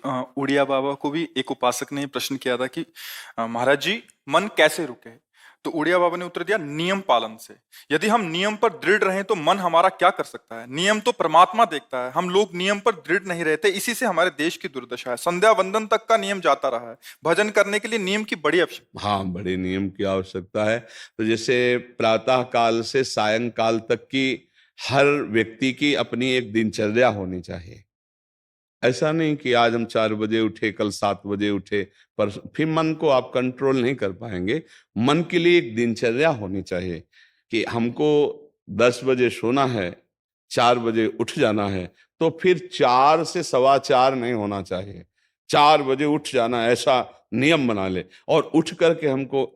उड़िया बाबा को भी एक उपासक ने प्रश्न किया था कि महाराज जी, मन कैसे रुके? तो उड़िया बाबा ने उत्तर दिया, नियम पालन से। यदि हम नियम पर दृढ़ रहें तो मन हमारा क्या कर सकता है? नियम तो परमात्मा देखता है। हम लोग नियम पर दृढ़ नहीं रहते, इसी से हमारे देश की दुर्दशा है। संध्या वंदन तक का नियम जाता रहा है। भजन करने के लिए नियम की बड़ी आवश्यकता। हाँ, बड़े नियम की आवश्यकता है। तो जैसे प्रातः काल से सायंकाल तक की हर व्यक्ति की अपनी एक दिनचर्या होनी चाहिए। ऐसा नहीं कि आज हम 4 बजे उठे, कल 7 बजे उठे, पर फिर मन को आप कंट्रोल नहीं कर पाएंगे। मन के लिए एक दिनचर्या होनी चाहिए कि हमको 10 बजे सोना है, 4 बजे उठ जाना है। तो फिर 4 से 4:15 नहीं होना चाहिए, 4 बजे उठ जाना, ऐसा नियम बना ले। और उठ करके हमको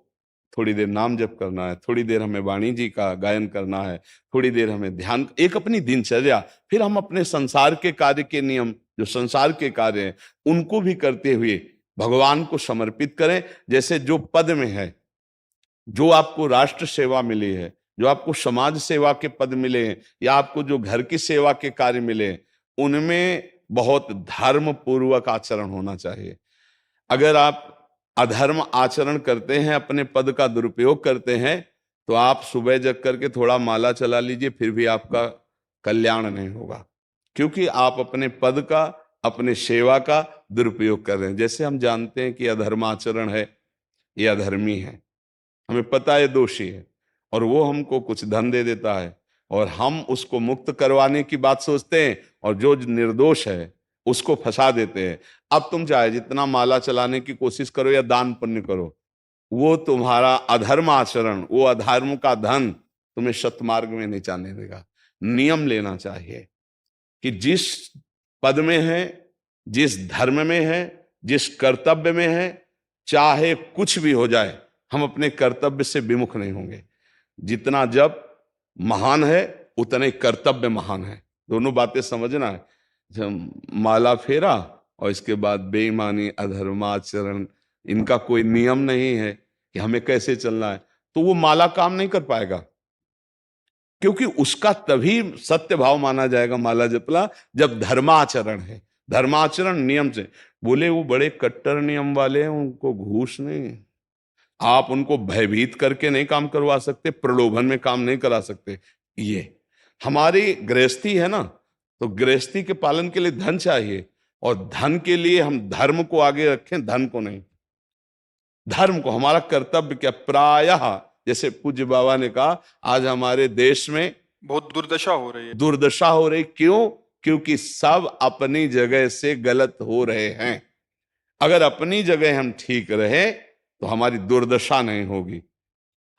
थोड़ी देर नाम जप करना है, थोड़ी देर हमें वाणी जी का गायन करना है, थोड़ी देर हमें ध्यान, एक अपनी दिनचर्या। फिर हम अपने संसार के कार्य के नियम, जो संसार के कार्य हैं, उनको भी करते हुए भगवान को समर्पित करें। जैसे जो पद में है, जो आपको राष्ट्र सेवा मिली है, जो आपको समाज सेवा के पद मिले हैं, या आपको जो घर की सेवा के कार्य मिले हैं, उनमें बहुत धर्म पूर्वक आचरण होना चाहिए। अगर आप अधर्म आचरण करते हैं, अपने पद का दुरुपयोग करते हैं, तो आप सुबह जग करके थोड़ा माला चला लीजिए, फिर भी आपका कल्याण नहीं होगा, क्योंकि आप अपने पद का, अपने सेवा का दुरुपयोग कर रहे हैं। जैसे हम जानते हैं कि अधर्म आचरण है, ये अधर्मी है, हमें पता है दोषी है, और वो हमको कुछ धन दे देता है, और हम उसको मुक्त करवाने की बात सोचते हैं, और जो निर्दोष है उसको फंसा देते हैं। अब तुम चाहे जितना माला चलाने की कोशिश करो या दान पुण्य करो, वो तुम्हारा अधर्म आचरण, वो अधर्म का धन तुम्हें सतमार्ग में नहीं जाने देगा। नियम लेना चाहिए कि जिस पद में है, जिस धर्म में है, जिस कर्तव्य में है, चाहे कुछ भी हो जाए, हम अपने कर्तव्य से विमुख नहीं होंगे। जितना जप महान है, उतना ही कर्तव्य महान है। दोनों बातें समझना है। जब माला फेरा और इसके बाद बेईमानी, अधर्माचरण, इनका कोई नियम नहीं है कि हमें कैसे चलना है, तो वो माला काम नहीं कर पाएगा, क्योंकि उसका तभी सत्य भाव माना जाएगा माला जपला जब धर्माचरण है। धर्माचरण नियम से। बोले वो बड़े कट्टर नियम वाले हैं, उनको घूस नहीं, आप उनको भयभीत करके नहीं काम करवा सकते, प्रलोभन में काम नहीं करा सकते। ये हमारी गृहस्थी है ना, तो गृहस्थी के पालन के लिए धन चाहिए, और धन के लिए हम धर्म को आगे रखें, धन को नहीं। धर्म को, हमारा कर्तव्य क्या, प्रायः जैसे पूज्य बाबा ने कहा, आज हमारे देश में बहुत दुर्दशा हो रही है। दुर्दशा हो रही, क्यों? क्योंकि सब अपनी जगह से गलत हो रहे हैं। अगर अपनी जगह हम ठीक रहे तो हमारी दुर्दशा नहीं होगी।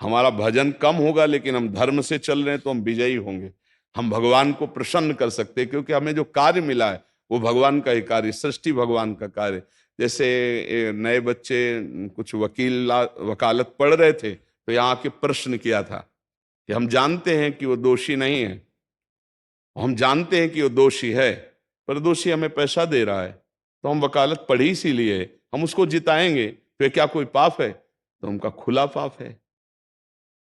हमारा भजन कम होगा, लेकिन हम धर्म से चल रहे हैं तो हम विजयी होंगे। हम भगवान को प्रसन्न कर सकते हैं, क्योंकि हमें जो कार्य मिला है वो भगवान का ही कार्य, सृष्टि भगवान का कार्य। जैसे नए बच्चे कुछ वकालत पढ़ रहे थे, तो यहाँ के प्रश्न किया था कि हम जानते हैं कि वो दोषी नहीं है, हम जानते हैं कि वो दोषी है, पर दोषी हमें पैसा दे रहा है, तो हम वकालत पढ़ी इसीलिए, हम उसको जिताएंगे, तो क्या कोई पाप है? तो उनका खुला पाप है।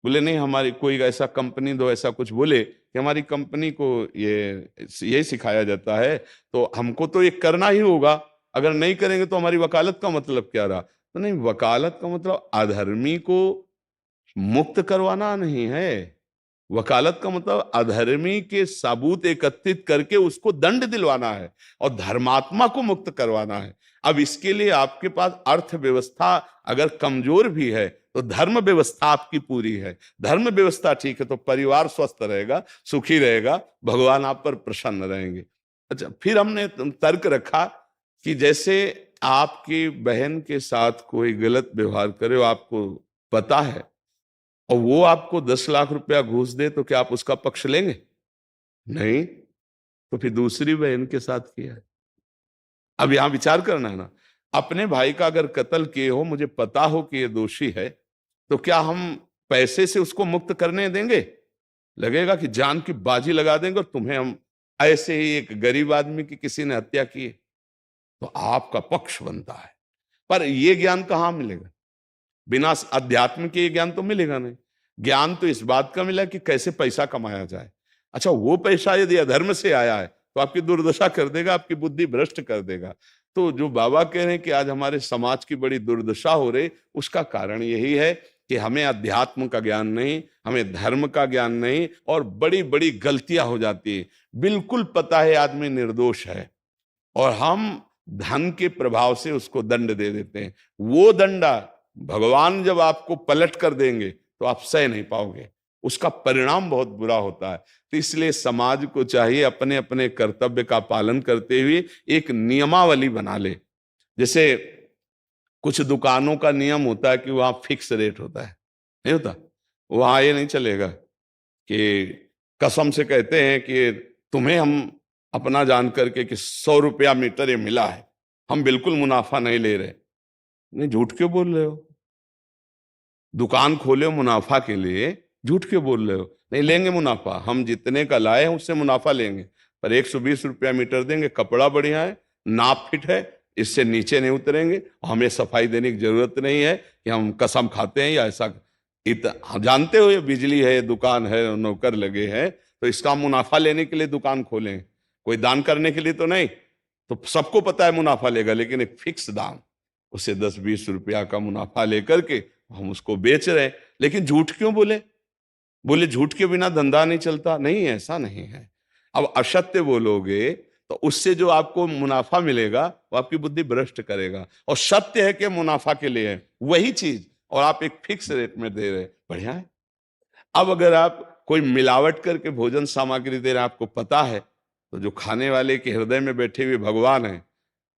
बोले नहीं, हमारी कोई ऐसा कंपनी दो, ऐसा कुछ बोले कि हमारी कंपनी को ये सिखाया जाता है, तो हमको तो ये करना ही होगा, अगर नहीं करेंगे तो हमारी वकालत का मतलब क्या रहा? तो नहीं, वकालत का मतलब अधर्मी को मुक्त करवाना नहीं है। वकालत का मतलब अधर्मी के सबूत एकत्रित करके उसको दंड दिलवाना है, और धर्मात्मा को मुक्त करवाना है। अब इसके लिए आपके पास अर्थव्यवस्था अगर कमजोर भी है, तो धर्म व्यवस्था आपकी पूरी है। धर्म व्यवस्था ठीक है तो परिवार स्वस्थ रहेगा, सुखी रहेगा, भगवान आप पर प्रसन्न रहेंगे। अच्छा, फिर हमने तर्क रखा कि जैसे आपकी बहन के साथ कोई गलत व्यवहार करे, आपको पता है, और वो आपको 10 लाख रुपया घूस दे, तो क्या आप उसका पक्ष लेंगे? नहीं। तो फिर दूसरी बहन के साथ किया है। अब यहां विचार करना है ना, अपने भाई का अगर कत्ल किए हो, मुझे पता हो कि ये दोषी है, तो क्या हम पैसे से उसको मुक्त करने देंगे? लगेगा कि जान की बाजी लगा देंगे, और तुम्हें हम, ऐसे ही एक गरीब आदमी की किसी ने हत्या की, तो आपका पक्ष बनता है। पर यह ज्ञान कहां मिलेगा? बिना अध्यात्म के ये ज्ञान तो मिलेगा नहीं। ज्ञान तो इस बात का मिला कि कैसे पैसा कमाया जाए। अच्छा, वो पैसा यदि अधर्म से आया है तो आपकी दुर्दशा कर देगा, आपकी बुद्धि भ्रष्ट कर देगा। तो जो बाबा कह रहे हैं कि आज हमारे समाज की बड़ी दुर्दशा हो रही, उसका कारण यही है कि हमें अध्यात्म का ज्ञान नहीं, हमें धर्म का ज्ञान नहीं, और बड़ी बड़ी गलतियां हो जाती है। बिल्कुल पता है आदमी निर्दोष है, और हम धन के प्रभाव से उसको दंड दे देते हैं। वो दंडा भगवान जब आपको पलट कर देंगे तो आप सह नहीं पाओगे, उसका परिणाम बहुत बुरा होता है। तो इसलिए समाज को चाहिए अपने अपने कर्तव्य का पालन करते हुए एक नियमावली बना ले। जैसे कुछ दुकानों का नियम होता है कि वहां फिक्स रेट होता है, नहीं होता? वहां ये नहीं चलेगा कि कसम से कहते हैं कि तुम्हें हम अपना जान करके कि 100 रुपया मीटर ये मिला है, हम बिल्कुल मुनाफा नहीं ले रहे। नहीं, झूठ क्यों बोल रहे हो? दुकान खोले हो मुनाफा के लिए, झूठ क्यों बोल रहे हो? नहीं लेंगे मुनाफा, हम जितने का लाए हैं उससे मुनाफा लेंगे, पर 120 रुपया मीटर देंगे, कपड़ा बढ़िया है, नाप फिट है, इससे नीचे नहीं उतरेंगे, हमें सफाई देने की जरूरत नहीं है कि हम कसम खाते हैं या ऐसा। हम जानते हो ये बिजली है, दुकान है, नौकर लगे हैं, तो इसका मुनाफा लेने के लिए दुकान खोलें, कोई दान करने के लिए तो नहीं। तो सबको पता है मुनाफा लेगा, लेकिन एक फिक्स दाम, उसे 10-20 रुपया का मुनाफा लेकर के हम उसको बेच रहे हैं। लेकिन झूठ क्यों बोले? बोले झूठ के बिना धंधा नहीं चलता। नहीं, ऐसा नहीं है। अब असत्य बोलोगे तो उससे जो आपको मुनाफा मिलेगा वो आपकी बुद्धि भ्रष्ट करेगा, और सत्य है कि मुनाफा के लिए है वही चीज, और आप एक फिक्स रेट में दे रहे, बढ़िया है। अब अगर आप कोई मिलावट करके भोजन सामग्री दे रहे हैं, आपको पता है, तो जो खाने वाले के हृदय में बैठे हुए भगवान है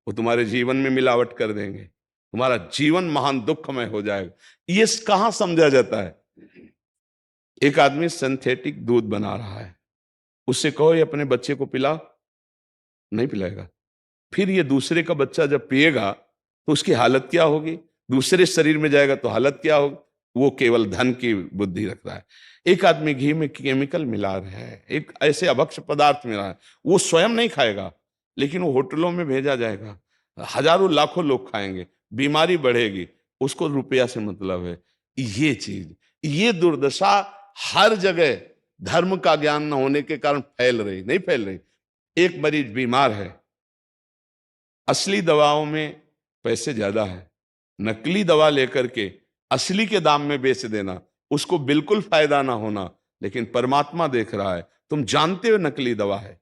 वो तुम्हारे जीवन में मिलावट कर देंगे, तुम्हारा जीवन महान दुखमय हो जाएगा। ये कहां समझा जाता है? एक आदमी सिंथेटिक दूध बना रहा है, उससे कहो ये अपने बच्चे को पिला, नहीं पिलाएगा। फिर ये दूसरे का बच्चा जब पिएगा तो उसकी हालत क्या होगी? दूसरे शरीर में जाएगा तो हालत क्या होगी? वो केवल धन की बुद्धि रख रहा है। एक आदमी घी में केमिकल मिला रहा है, एक ऐसे अभक्ष्य पदार्थ मिला है, वो स्वयं नहीं खाएगा, लेकिन वो होटलों में भेजा जाएगा, हजारों लाखों लोग खाएंगे, बीमारी बढ़ेगी, उसको रुपया से मतलब है। ये चीज, ये दुर्दशा हर जगह धर्म का ज्ञान न होने के कारण फैल रही, नहीं फैल रही। एक मरीज बीमार है, असली दवाओं में पैसे ज्यादा है, नकली दवा लेकर के असली के दाम में बेच देना, उसको बिल्कुल फायदा ना होना। लेकिन परमात्मा देख रहा है, तुम जानते हो नकली दवा है,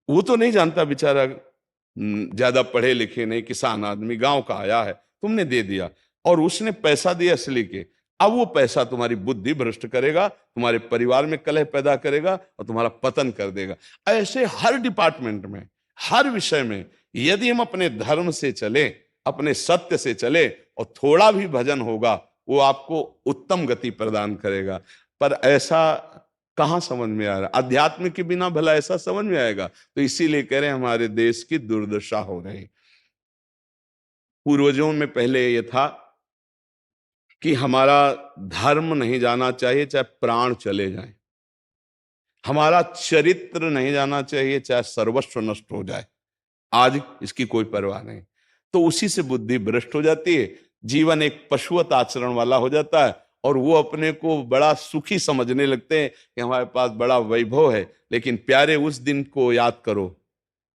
वो तो नहीं जानता बेचारा, ज्यादा पढ़े लिखे नहीं, किसान आदमी गांव का आया है, तुमने दे दिया और उसने पैसा दिया असली के। अब वो पैसा तुम्हारी बुद्धि भ्रष्ट करेगा, तुम्हारे परिवार में कलह पैदा करेगा और तुम्हारा पतन कर देगा। ऐसे हर डिपार्टमेंट में, हर विषय में यदि हम अपने धर्म से चले, अपने सत्य से चले और थोड़ा भी भजन होगा, वो आपको उत्तम गति प्रदान करेगा। पर ऐसा कहां समझ में आ रहा? अध्यात्म के बिना भला ऐसा समझ में आएगा? तो इसीलिए कह रहे हैं हमारे देश की दुर्दशा हो रही। पूर्वजों में पहले ये था कि हमारा धर्म नहीं जाना चाहिए चाहे प्राण चले जाएं, हमारा चरित्र नहीं जाना चाहिए चाहे सर्वस्व नष्ट हो जाए। आज इसकी कोई परवाह नहीं, तो उसी से बुद्धि भ्रष्ट हो जाती है, जीवन एक पशुवत आचरण वाला हो जाता है, और वो अपने को बड़ा सुखी समझने लगते हैं कि हमारे पास बड़ा वैभव है। लेकिन प्यारे, उस दिन को याद करो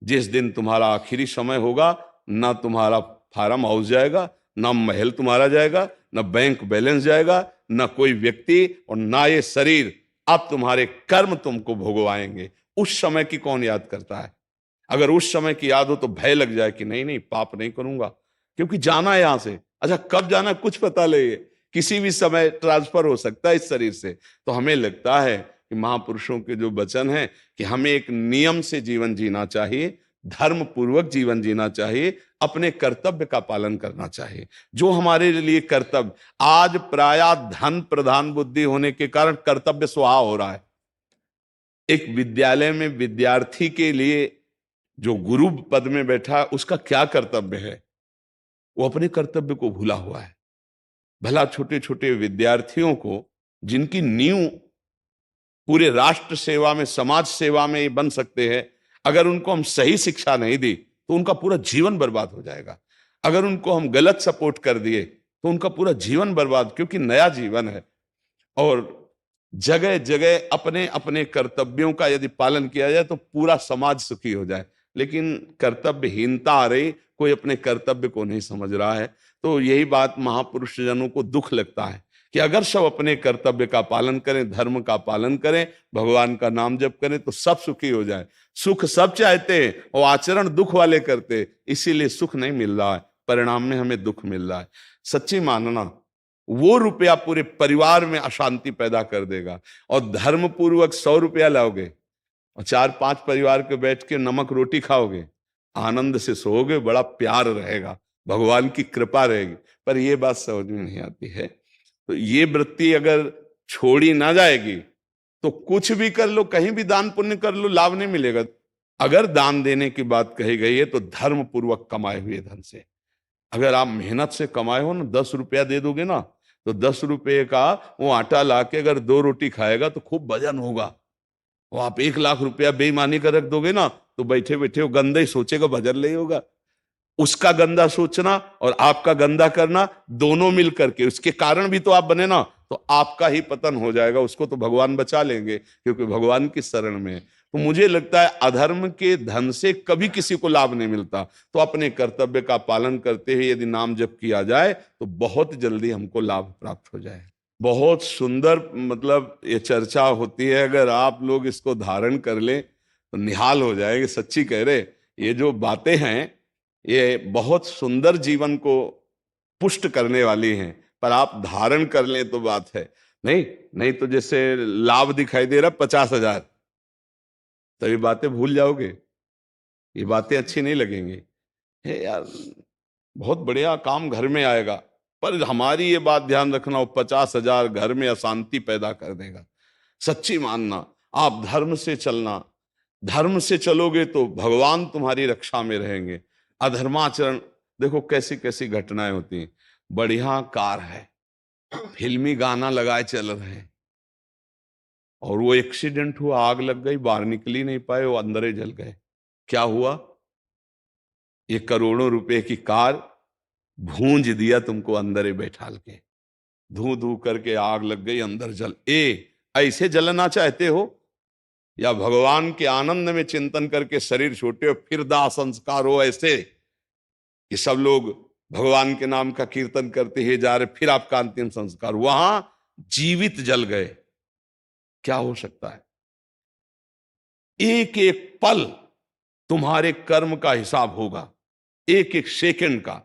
जिस दिन तुम्हारा आखिरी समय होगा, ना तुम्हारा फार्म हाउस जाएगा, ना महल तुम्हारा जाएगा, ना बैंक बैलेंस जाएगा, ना कोई व्यक्ति, और ना ये शरीर। अब तुम्हारे कर्म तुमको भोगवाएंगे। उस समय की कौन याद करता है? अगर उस समय की याद हो तो भय लग जाए कि नहीं नहीं, पाप नहीं करूंगा, क्योंकि जाना है यहां से। अच्छा, कब जाना कुछ पता नहीं है, किसी भी समय ट्रांसफर हो सकता है इस शरीर से। तो हमें लगता है कि महापुरुषों के जो वचन है कि हमें एक नियम से जीवन जीना चाहिए, धर्म पूर्वक जीवन जीना चाहिए, अपने कर्तव्य का पालन करना चाहिए। जो हमारे लिए कर्तव्य, आज प्रायः धन प्रधान बुद्धि होने के कारण कर्तव्य स्वाहा हो रहा है। एक विद्यालय में विद्यार्थी के लिए जो गुरु पद में बैठा, उसका क्या कर्तव्य है? वो अपने कर्तव्य को भूला हुआ है। भला छोटे छोटे विद्यार्थियों को, जिनकी नींव पूरे राष्ट्र सेवा में, समाज सेवा में ये बन सकते हैं, अगर उनको हम सही शिक्षा नहीं दी तो उनका पूरा जीवन बर्बाद हो जाएगा। अगर उनको हम गलत सपोर्ट कर दिए तो उनका पूरा जीवन बर्बाद, क्योंकि नया जीवन है। और जगह जगह अपने अपने कर्तव्यों का यदि पालन किया जाए तो पूरा समाज सुखी हो जाए। लेकिन कर्तव्यहीनता आ रही, कोई अपने कर्तव्य को नहीं समझ रहा है। तो यही बात महापुरुष जनों को दुख लगता है कि अगर सब अपने कर्तव्य का पालन करें, धर्म का पालन करें, भगवान का नाम जप करें तो सब सुखी हो जाए। सुख सब चाहते हैं और आचरण दुख वाले करते हैं, इसीलिए सुख नहीं मिल रहा है, परिणाम में हमें दुख मिल रहा है। सच्ची मानना, वो रुपया पूरे परिवार में अशांति पैदा कर देगा। और धर्म पूर्वक 100 रुपया लाओगे और 4-5 परिवार के बैठ के नमक रोटी खाओगे, आनंद से सोओगे, बड़ा प्यार रहेगा, भगवान की कृपा रहेगी। पर ये बात समझ में नहीं आती है। तो ये वृत्ति अगर छोड़ी ना जाएगी तो कुछ भी कर लो, कहीं भी दान पुण्य कर लो, लाभ नहीं मिलेगा। अगर दान देने की बात कही गई है तो धर्म पूर्वक कमाए हुए धन से। अगर आप मेहनत से कमाए हो ना, 10 रुपया दे दोगे ना, तो 10 रुपये का वो आटा लाके अगर 2 रोटी खाएगा तो खूब वजन होगा। और आप 1 लाख रुपया बेईमानी कर रख दोगे ना, तो बैठे बैठे वो गंदा ही सोचेगा, वजन नहीं होगा। उसका गंदा सोचना और आपका गंदा करना दोनों मिल करके, उसके कारण भी तो आप बने ना, तो आपका ही पतन हो जाएगा। उसको तो भगवान बचा लेंगे क्योंकि भगवान की शरण में है। तो मुझे लगता है अधर्म के धन से कभी किसी को लाभ नहीं मिलता। तो अपने कर्तव्य का पालन करते हुए यदि नाम जप किया जाए तो बहुत जल्दी हमको लाभ प्राप्त हो जाए। बहुत सुंदर मतलब ये चर्चा होती है, अगर आप लोग इसको धारण कर लें तो निहाल हो जाएंगे। सच्ची कह रहे, ये जो बातें हैं ये बहुत सुंदर जीवन को पुष्ट करने वाली हैं, पर आप धारण कर लें तो बात है। नहीं तो जैसे लाभ दिखाई दे रहा 50,000, तो ये बातें भूल जाओगे, ये बातें अच्छी नहीं लगेंगी। हे यार, बहुत बढ़िया काम घर में आएगा, पर हमारी ये बात ध्यान रखना, वो 50,000 घर में अशांति पैदा कर देगा। सच्ची मानना, आप धर्म से चलना, धर्म से चलोगे तो भगवान तुम्हारी रक्षा में रहेंगे। अधर्माचरण, देखो कैसी कैसी घटनाएं होती हैं। बढ़िया कार है, फिल्मी गाना लगाए चल रहे हैं, और वो एक्सीडेंट हुआ, आग लग गई, बाहर निकल ही नहीं पाए, वो अंदर ही जल गए। क्या हुआ? ये करोड़ों रुपए की कार भूंज दिया तुमको अंदर ही बैठाल के, धू धू करके आग लग गई, अंदर जल। ऐसे जलना चाहते हो या भगवान के आनंद में चिंतन करके शरीर छोटे हो फिर दाह संस्कार हो ऐसे कि सब लोग भगवान के नाम का कीर्तन करते ही जा रहे, फिर आपका अंतिम संस्कार वहां जीवित जल गए? क्या हो सकता है? एक एक पल तुम्हारे कर्म का हिसाब होगा, एक एक सेकंड का।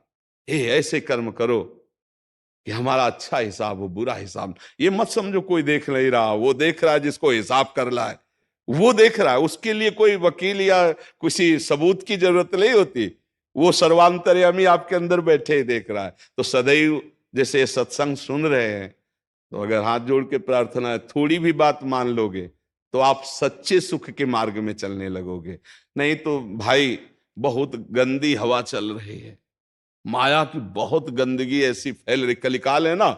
ऐसे कर्म करो कि हमारा अच्छा हिसाब हो, बुरा हिसाब। ये मत समझो कोई देख नहीं रहा, वो देख रहा है जिसको हिसाब करना है, वो देख रहा है। उसके लिए कोई वकील या किसी सबूत की जरूरत नहीं होती, वो सर्वांतर्यामी आपके अंदर बैठे ही देख रहा है। तो सदैव जैसे सत्संग सुन रहे हैं, तो अगर हाथ जोड़ के प्रार्थना है, थोड़ी भी बात मान लोगे तो आप सच्चे सुख के मार्ग में चलने लगोगे। नहीं तो भाई बहुत गंदी हवा चल रही है, माया की बहुत गंदगी ऐसी फैल रही, कलिकाल है ना,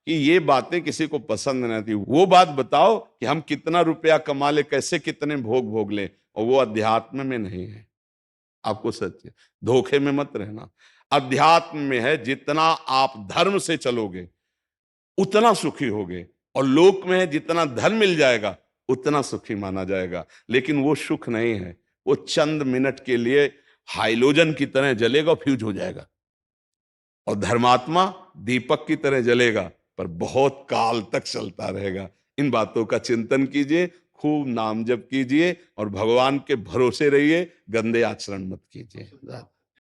कि ये बातें किसी को पसंद नहीं आती। वो बात बताओ कि हम कितना रुपया कमा ले, कैसे कितने भोग भोग ले, और वो अध्यात्म में नहीं है। आपको सच धोखे में मत रहना, अध्यात्म में है। जितना आप धर्म से चलोगे उतना सुखी होगे, और लोक में है जितना धन मिल जाएगा उतना सुखी माना जाएगा। लेकिन वो सुख नहीं है, वो चंद मिनट के लिए हाइलोजन की तरह जलेगा, फ्यूज हो जाएगा। और धर्मात्मा दीपक की तरह जलेगा, पर बहुत काल तक चलता रहेगा। इन बातों का चिंतन कीजिए, खूब नाम जप कीजिए और भगवान के भरोसे रहिए, गंदे आचरण मत कीजिए।